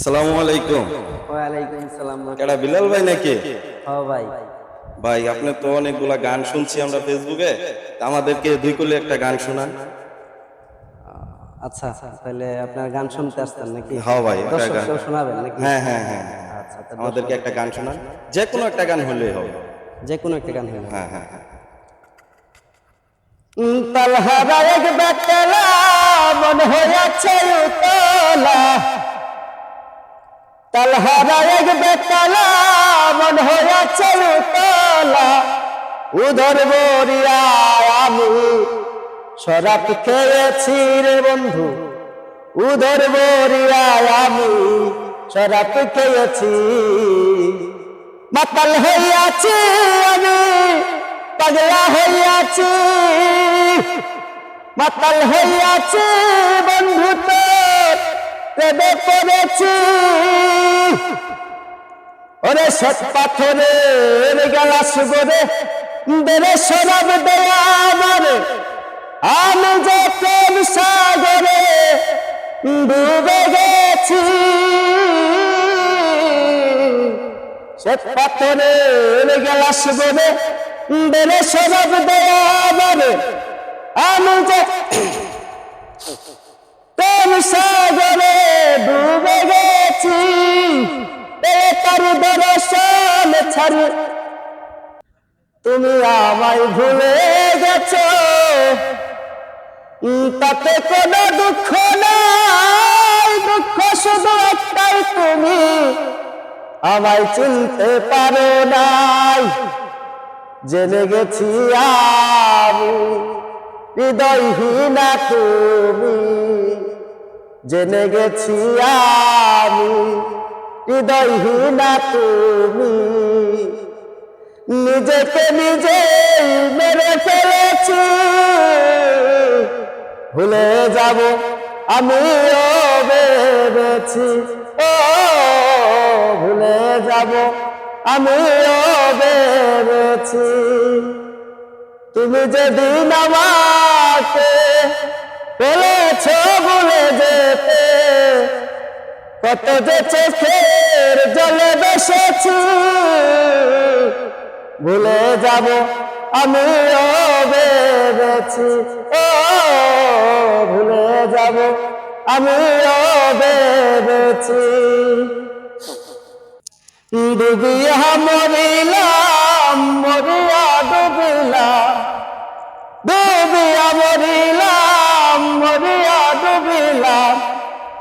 আসসালামু আলাইকুম। ওয়ালাইকুম সালাম। কেডা বিলাল ভাই নাকি? হ্যাঁ ভাই। ভাই আপনি তো অনেকগুলা গান শুনছি আমরা ফেসবুকে, তা আমাদেরকে দুই কলি একটা গান শোনান। আচ্ছা, তাহলে আপনার গান শুনতে আসছেন নাকি? হ্যাঁ ভাই, একটা গান। দর্শককেও শোনাবেন নাকি? হ্যাঁ হ্যাঁ হ্যাঁ হ্যাঁ। আচ্ছা, তা আমাদেরকে একটা গান শোনান, যে কোনো একটা গান হলেই হবে। যে কোনো একটা গান হয়ে হ্যাঁ হ্যাঁ হ্যাঁ। তালহারা এক বেতলা মন হয়েছে উতলা, তালহারা এক বেতলা মন হয়েছে উতলা, উধর বরিয়া আমি শরাব খেয়েছি রে বন্ধু, উধর বরিয়া আমি শরাব খেয়েছি, মাতাল হইয়াছি আমি পাগলা হইয়াছি, মাতাল হইয়াছি বন্ধু তোর প্রেমে পড়েছি, ওরে সৎ পাথরের গেলাস গরে দেরে শরাব দেয়া আমারে, আমি যে প্রেম সাগরে ডুবে গেছি, সৎ পাথরের গেলাস গরে দেরে শরাব দেয়া আমারে, আমি যে প্রেম সাগরে ডুবে গেছি, তার দর্শন ছাড়ি তুমি আমায় ভুলে গেছো, তাতে কোনো দুঃখ নাই, দুঃখ শুধু একটাই তুমি আমায় চিনতে পারো নাই, জেনে গেছি আমি হৃদয়হীনা তুমি, জেনে গেছি আমি হৃদয়হীনা তুমি, নিজেকে নিজে মেরে ফেলেছি, ভুলে যাব আমিও ভেবেছি, ও ভুলে যাব আমিও ভেবেছি, তুমি যেদিন আমাকে বলেছ ভুলে যেতে, কত যে চোখের জলে বসেছি, ভুলে যাব আমিও ভেবেছি, ও ভুলে যাব আমিও ভেবেছি, ডুবিয়া মরিলাম মরিয়া ডুবিলাম, ডুবিয়া মরিলাম মরিয়া ডুবিলাম,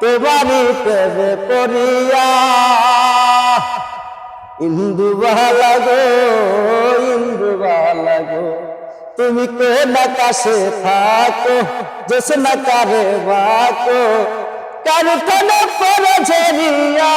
তোমারই প্রেমে পড়িয়া, ইন্দু বালা গো ইন্দু বালা গো, তুমি কোন আকাশে থাকো জোছনা কারে বাকো, কার কোন পর ঝরিয়া।